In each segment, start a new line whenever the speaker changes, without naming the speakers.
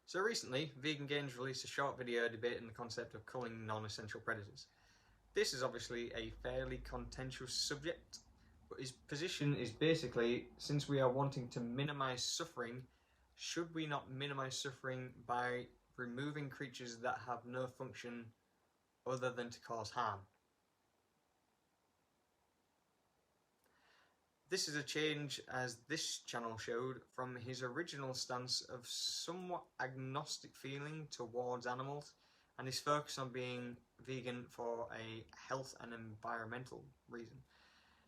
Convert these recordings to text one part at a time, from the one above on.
So recently, Vegan Games released a short video debating the concept of culling non-essential predators. This is obviously a fairly contentious subject, but his position is basically, since we are wanting to minimise suffering, should we not minimise suffering by removing creatures that have no function other than to cause harm? This is a change, as this channel showed, from his original stance of somewhat agnostic feeling towards animals and his focus on being vegan for a health and environmental reason.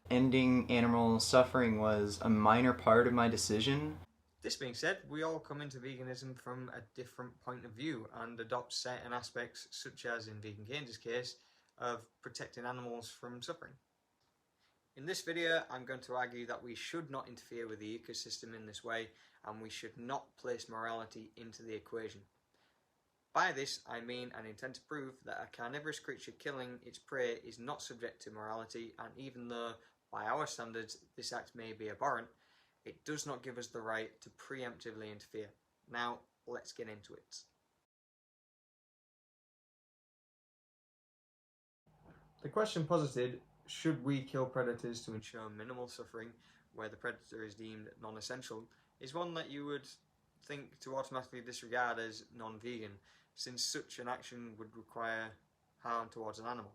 Ending animal suffering was a minor part of my decision.
This being said, we all come into veganism from a different point of view and adopt certain aspects, such as in Vegan Games' case, of protecting animals from suffering. In this video, I'm going to argue that we should not interfere with the ecosystem in this way, and we should not place morality into the equation. By this, I mean and intend to prove that a carnivorous creature killing its prey is not subject to morality, and even though, by our standards, this act may be abhorrent, it does not give us the right to preemptively interfere. Now, let's get into it. The question posited, should we kill predators to ensure minimal suffering where the predator is deemed non-essential, is one that you would think to automatically disregard as non-vegan, since such an action would require harm towards an animal.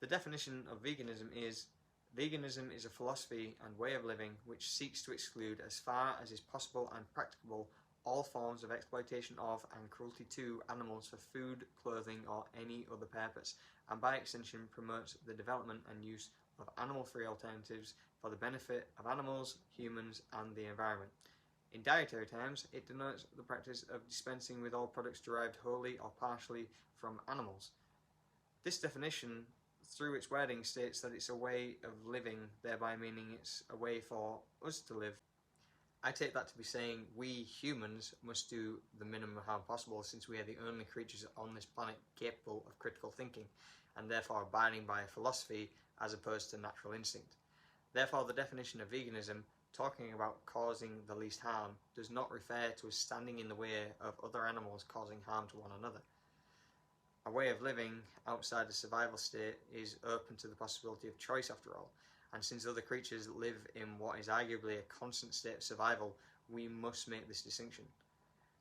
The definition of veganism is a philosophy and way of living which seeks to exclude as far as is possible and practicable all forms of exploitation of and cruelty to animals for food, clothing, or any other purpose, and by extension promotes the development and use of animal-free alternatives for the benefit of animals, humans, and the environment. In dietary terms, it denotes the practice of dispensing with all products derived wholly or partially from animals. This definition, through its wording, states that it's a way of living, thereby meaning it's a way for us to live. I take that to be saying we humans must do the minimum harm possible, since we are the only creatures on this planet capable of critical thinking, and therefore abiding by a philosophy as opposed to natural instinct. Therefore, the definition of veganism, talking about causing the least harm, does not refer to us standing in the way of other animals causing harm to one another. A way of living outside the survival state is open to the possibility of choice after all, and since other creatures live in what is arguably a constant state of survival, we must make this distinction.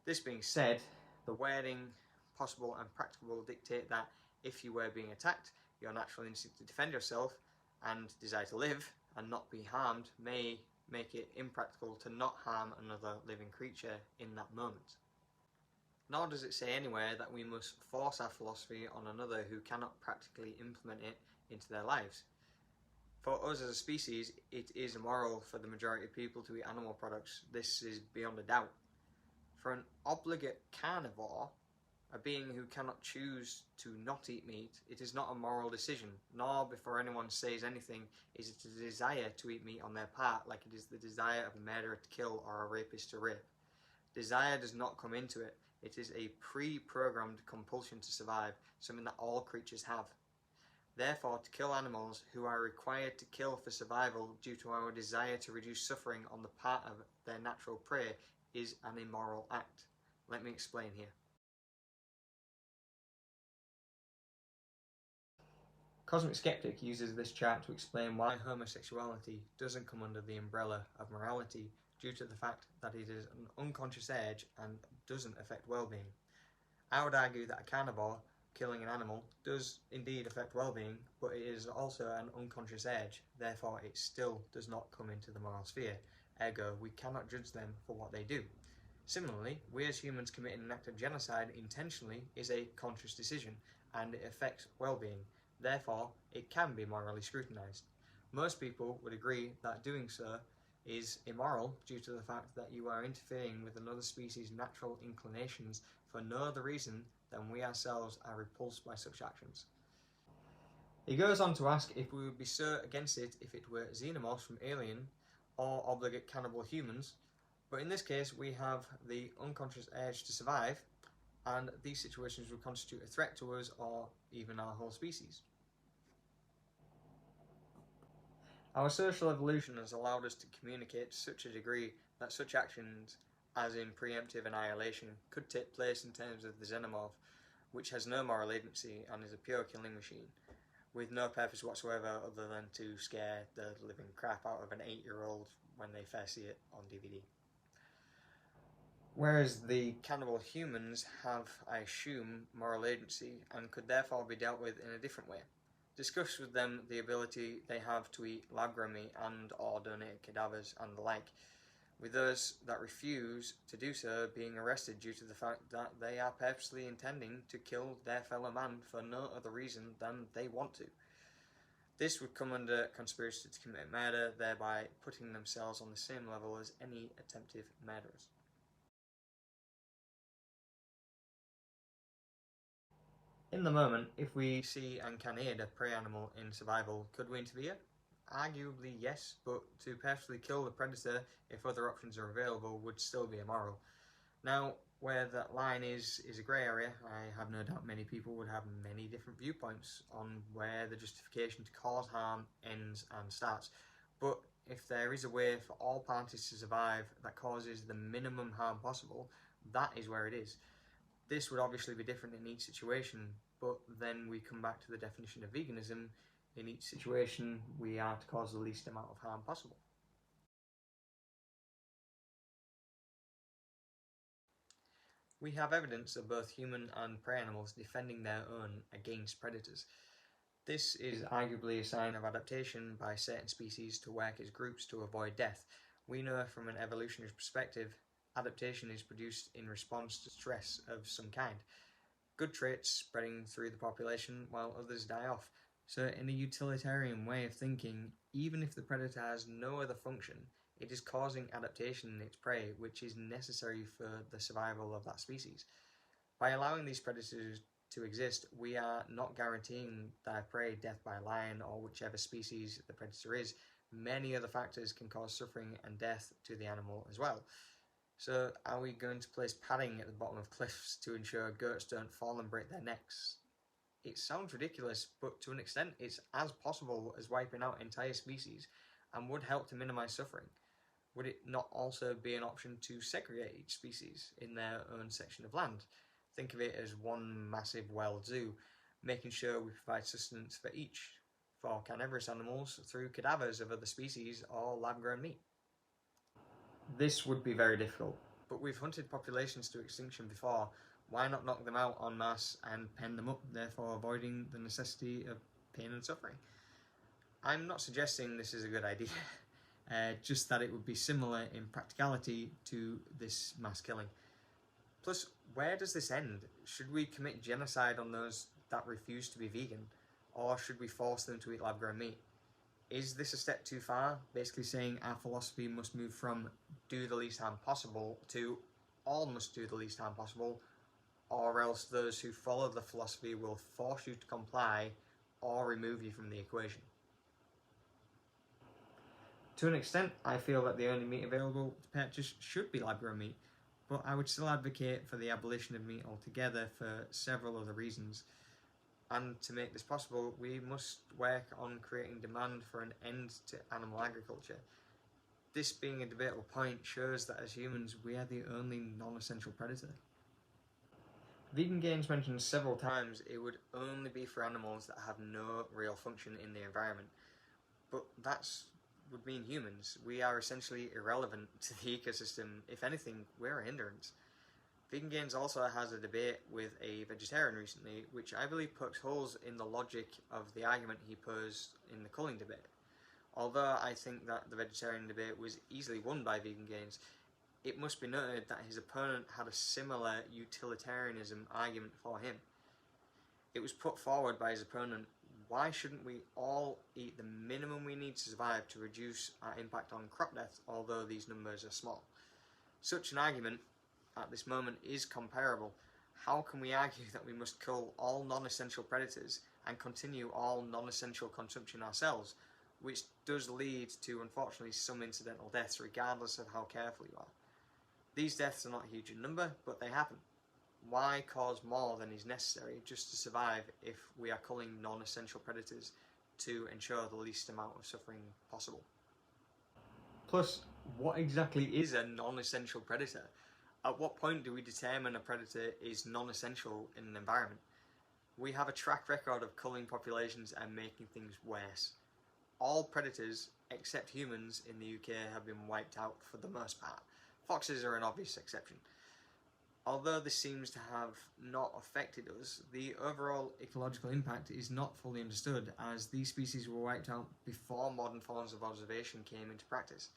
This being said, the wording possible and practicable dictate that if you were being attacked, your natural instinct to defend yourself and desire to live and not be harmed may make it impractical to not harm another living creature in that moment. Nor does it say anywhere that we must force our philosophy on another who cannot practically implement it into their lives. For us as a species, it is immoral for the majority of people to eat animal products. This is beyond a doubt. For an obligate carnivore, a being who cannot choose to not eat meat, it is not a moral decision, nor, before anyone says anything, is it a desire to eat meat on their part, like it is the desire of a murderer to kill or a rapist to rape. Desire does not come into it. It is a pre-programmed compulsion to survive, something that all creatures have. Therefore, to kill animals who are required to kill for survival due to our desire to reduce suffering on the part of their natural prey is an immoral act. Let me explain here. Cosmic Skeptic uses this chart to explain why homosexuality doesn't come under the umbrella of morality due to the fact that it is an unconscious urge and doesn't affect well-being. I would argue that a carnivore killing an animal does indeed affect well-being, but it is also an unconscious urge, therefore it still does not come into the moral sphere, ergo we cannot judge them for what they do. Similarly, we as humans committing an act of genocide intentionally is a conscious decision, and it affects well-being, therefore it can be morally scrutinised. Most people would agree that doing so is immoral due to the fact that you are interfering with another species' natural inclinations for no other reason than we ourselves are repulsed by such actions. He goes on to ask if we would be so against it if it were xenomorphs from Alien or obligate cannibal humans, but in this case we have the unconscious urge to survive, and these situations would constitute a threat to us or even our whole species. Our social evolution has allowed us to communicate to such a degree that such actions as in preemptive annihilation, could take place in terms of the xenomorph, which has no moral agency and is a pure killing machine, with no purpose whatsoever other than to scare the living crap out of an 8-year-old when they first see it on DVD. Whereas the cannibal humans have, I assume, moral agency and could therefore be dealt with in a different way. Discuss with them the ability they have to eat lab-grown meat and or donate cadavers and the like, with those that refuse to do so being arrested due to the fact that they are purposely intending to kill their fellow man for no other reason than they want to. This would come under conspiracy to commit murder, thereby putting themselves on the same level as any attempted murderers. In the moment, if we see and can aid a prey animal in survival, could we interfere? Arguably yes, but to purposely kill the predator if other options are available would still be immoral. Now, where that line is a grey area. I have no doubt many people would have many different viewpoints on where the justification to cause harm ends and starts. But if there is a way for all parties to survive that causes the minimum harm possible, that is where it is. This would obviously be different in each situation, but then we come back to the definition of veganism. In each situation, we are to cause the least amount of harm possible. We have evidence of both human and prey animals defending their own against predators. This is arguably a sign of adaptation by certain species to work as groups to avoid death. We know from an evolutionary perspective, adaptation is produced in response to stress of some kind. Good traits spreading through the population while others die off. So in a utilitarian way of thinking, even if the predator has no other function, it is causing adaptation in its prey, which is necessary for the survival of that species. By allowing these predators to exist, we are not guaranteeing their prey death by lion or whichever species the predator is. Many other factors can cause suffering and death to the animal as well. So are we going to place padding at the bottom of cliffs to ensure goats don't fall and break their necks? It sounds ridiculous, but to an extent it's as possible as wiping out entire species and would help to minimise suffering. Would it not also be an option to segregate each species in their own section of land? Think of it as one massive world zoo, making sure we provide sustenance for each, for carnivorous animals through cadavers of other species or lab-grown meat. This would be very difficult, but we've hunted populations to extinction before. Why not knock them out en masse and pen them up, therefore avoiding the necessity of pain and suffering? I'm not suggesting this is a good idea, just that it would be similar in practicality to this mass killing. Plus, where does this end? Should we commit genocide on those that refuse to be vegan, or should we force them to eat lab-grown meat? Is this a step too far? Basically saying our philosophy must move from do the least harm possible to all must do the least harm possible, or else those who follow the philosophy will force you to comply or remove you from the equation. To an extent, I feel that the only meat available to purchase should be lab-grown meat, but I would still advocate for the abolition of meat altogether for several other reasons. And to make this possible, we must work on creating demand for an end to animal agriculture. This being a debatable point shows that as humans, we are the only non-essential predator. Vegan Gains mentioned several times it would only be for animals that have no real function in the environment. But that would mean humans. We are essentially irrelevant to the ecosystem. If anything, we're a hindrance. Vegan Gains also has a debate with a vegetarian recently, which I believe pokes holes in the logic of the argument he posed in the culling debate. Although I think that the vegetarian debate was easily won by Vegan Gains, it must be noted that his opponent had a similar utilitarianism argument for him. It was put forward by his opponent, why shouldn't we all eat the minimum we need to survive to reduce our impact on crop death, although these numbers are small? Such an argument at this moment is comparable. How can we argue that we must kill all non-essential predators and continue all non-essential consumption ourselves, which does lead to, unfortunately, some incidental deaths regardless of how careful you are? These deaths are not huge in number, but they happen. Why cause more than is necessary just to survive if we are culling non-essential predators to ensure the least amount of suffering possible? Plus, what exactly is a non-essential predator? At what point do we determine a predator is non-essential in an environment? We have a track record of culling populations and making things worse. All predators, except humans in the UK, have been wiped out for the most part. Foxes are an obvious exception. Although this seems to have not affected us, the overall ecological impact is not fully understood, as these species were wiped out before modern forms of observation came into practice.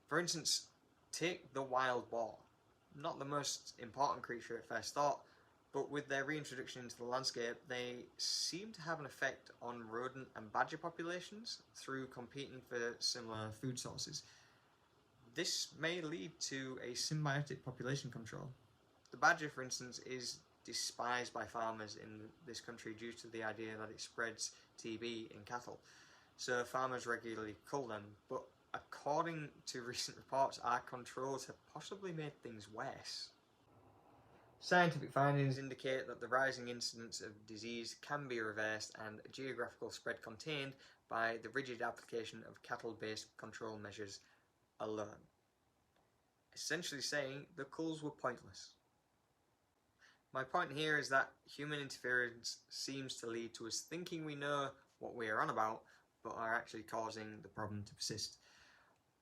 For instance, take the wild boar. Not the most important creature at first thought, but with their reintroduction into the landscape, they seem to have an effect on rodent and badger populations through competing for similar food sources. This may lead to a symbiotic population control. The badger, for instance, is despised by farmers in this country due to the idea that it spreads TB in cattle, so farmers regularly cull them, but according to recent reports, our controls have possibly made things worse. Scientific findings indicate that the rising incidence of disease can be reversed and geographical spread contained by the rigid application of cattle-based control measures alone. Essentially saying the culls were pointless. My point here is that human interference seems to lead to us thinking we know what we are on about, but are actually causing the problem to persist.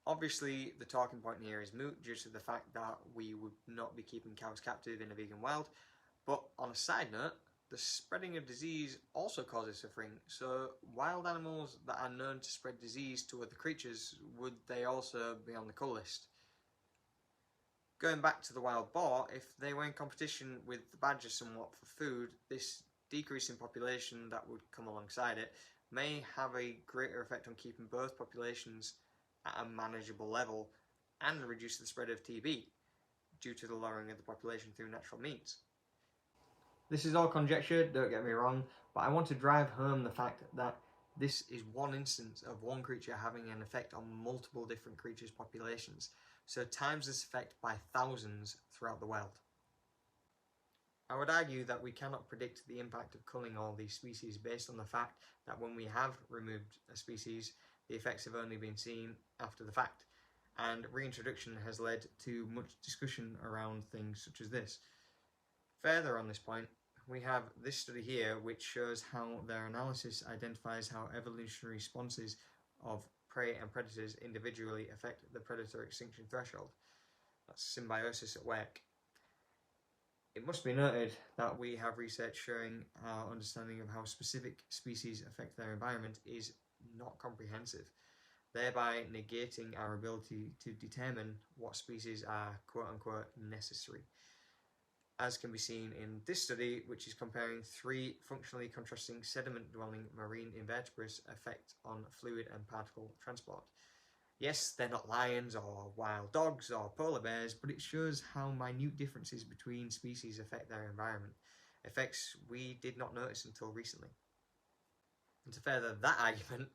Obviously, the talking point here is moot due to the fact that we would not be keeping cows captive in a vegan world, but on a side note, the spreading of disease also causes suffering, so wild animals that are known to spread disease to other creatures, would they also be on the cull list? Going back to the wild boar, if they were in competition with the badger somewhat for food, this decrease in population that would come alongside it may have a greater effect on keeping both populations at a manageable level and reduce the spread of TB due to the lowering of the population through natural means. This is all conjecture, don't get me wrong, but I want to drive home the fact that this is one instance of one creature having an effect on multiple different creatures' populations, so times this effect by thousands throughout the world. I would argue that we cannot predict the impact of culling all these species based on the fact that when we have removed a species, the effects have only been seen after the fact, and reintroduction has led to much discussion around things such as this. Further on this point, we have this study here which shows how their analysis identifies how evolutionary responses of prey and predators individually affect the predator extinction threshold. That's symbiosis at work. It must be noted that we have research showing our understanding of how specific species affect their environment is not comprehensive, thereby negating our ability to determine what species are quote-unquote necessary, as can be seen in this study, which is comparing 3 functionally contrasting sediment-dwelling marine invertebrates' effect on fluid and particle transport. Yes, they're not lions or wild dogs or polar bears, but it shows how minute differences between species affect their environment, effects we did not notice until recently. And to further that argument,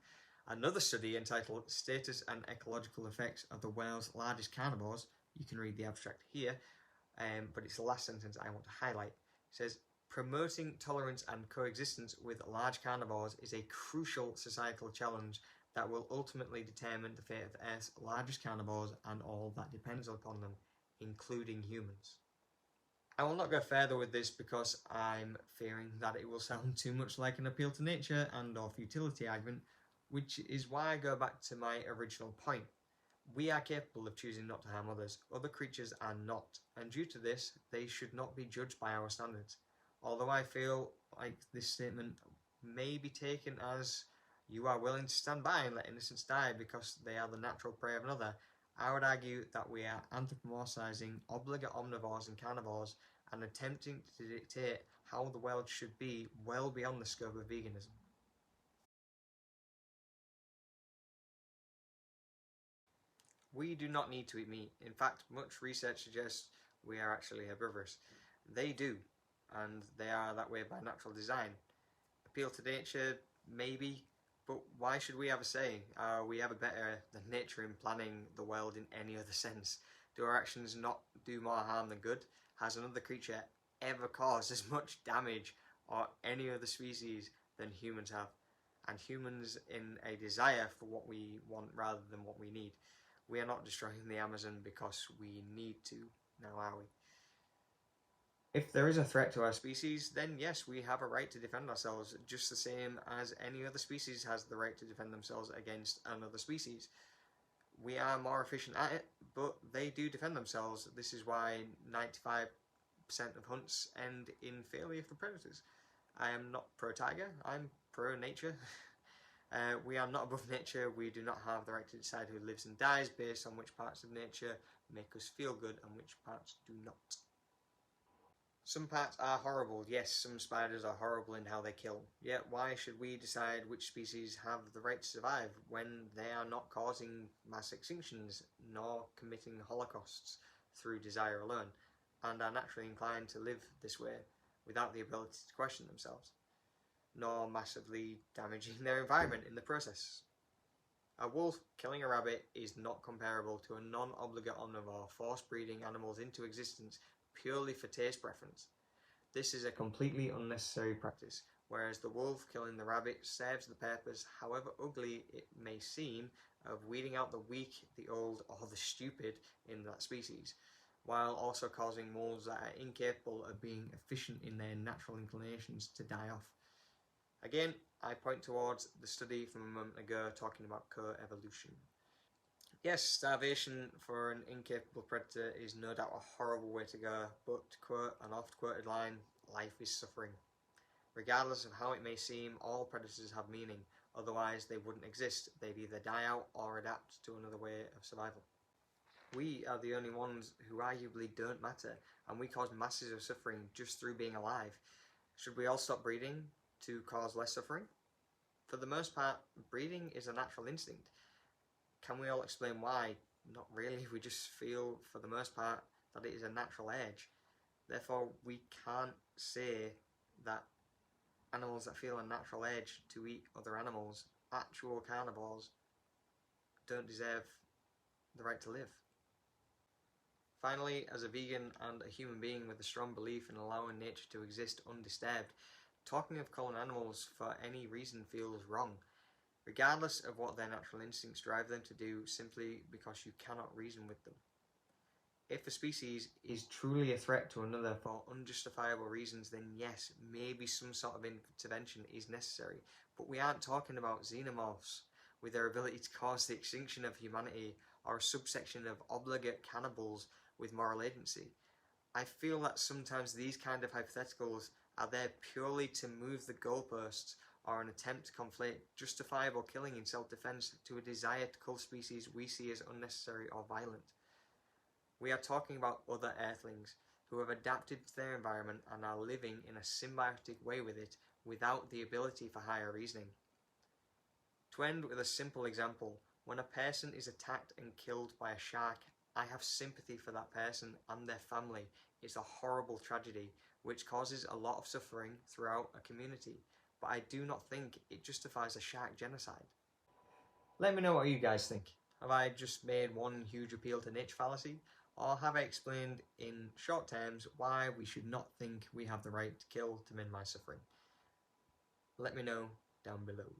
another study entitled Status and Ecological Effects of the World's Largest Carnivores, you can read the abstract here, but it's the last sentence I want to highlight. It says, promoting tolerance and coexistence with large carnivores is a crucial societal challenge that will ultimately determine the fate of Earth's largest carnivores and all that depends upon them, including humans. I will not go further with this because I'm fearing that it will sound too much like an appeal to nature and or futility argument, which is why I go back to my original point. We are capable of choosing not to harm others. Other creatures are not, and due to this, they should not be judged by our standards. Although I feel like this statement may be taken as you are willing to stand by and let innocents die because they are the natural prey of another, I would argue that we are anthropomorphizing obligate omnivores and carnivores and attempting to dictate how the world should be well beyond the scope of veganism. We do not need to eat meat. In fact, much research suggests we are actually herbivorous. They do, and they are that way by natural design. Appeal to nature, maybe, but why should we have a say? Are we ever better than nature in planning the world in any other sense? Do our actions not do more harm than good? Has another creature ever caused as much damage or any other species than humans have? And humans in a desire for what we want rather than what we need. We are not destroying the Amazon because we need to. now are we? If there is a threat to our species, then yes, we have a right to defend ourselves, just the same as any other species has the right to defend themselves against another species. We are more efficient at it, but they do defend themselves. This is why 95% of hunts end in failure for predators. I am not pro-tiger, I'm pro-nature. We are not above nature. We do not have the right to decide who lives and dies based on which parts of nature make us feel good and which parts do not. Some parts are horrible. Yes, some spiders are horrible in how they kill. Yet why should we decide which species have the right to survive when they are not causing mass extinctions nor committing holocausts through desire alone, and are naturally inclined to live this way without the ability to question themselves, nor massively damaging their environment in the process? A wolf killing a rabbit is not comparable to a non-obligate omnivore force breeding animals into existence purely for taste preference. This is a completely unnecessary practice, whereas the wolf killing the rabbit serves the purpose, however ugly it may seem, of weeding out the weak, the old, or the stupid in that species, while also causing wolves that are incapable of being efficient in their natural inclinations to die off. Again, I point towards the study from a moment ago talking about co-evolution. Yes, starvation for an incapable predator is no doubt a horrible way to go, but to quote an oft-quoted line, life is suffering. Regardless of how it may seem, all predators have meaning, otherwise they wouldn't exist. They'd either die out or adapt to another way of survival. We are the only ones who arguably don't matter, and we cause masses of suffering just through being alive. Should we all stop breeding to cause less suffering? For the most part, breeding is a natural instinct. Can we all explain why? Not really. We just feel, for the most part, that it is a natural edge. Therefore, we can't say that animals that feel a natural edge to eat other animals, actual carnivores, don't deserve the right to live. Finally, as a vegan and a human being with a strong belief in allowing nature to exist undisturbed, talking of killing animals for any reason feels wrong, regardless of what their natural instincts drive them to do, simply because you cannot reason with them. If a species is truly a threat to another for unjustifiable reasons, then yes, maybe some sort of intervention is necessary. But we aren't talking about xenomorphs with their ability to cause the extinction of humanity, or a subsection of obligate cannibals with moral agency. I feel that sometimes these kind of hypotheticals are there purely to move the goalposts, or an attempt to conflate justifiable killing in self-defense to a desire to kill species we see as unnecessary or violent. We are talking about other earthlings who have adapted to their environment and are living in a symbiotic way with it without the ability for higher reasoning. To end with a simple example, when a person is attacked and killed by a shark, I have sympathy for that person and their family. It's a horrible tragedy which causes a lot of suffering throughout a community, but I do not think it justifies a shark genocide. Let me know what you guys think. Have I just made one huge appeal to nature fallacy, or have I explained in short terms why we should not think we have the right to kill to minimize suffering? Let me know down below.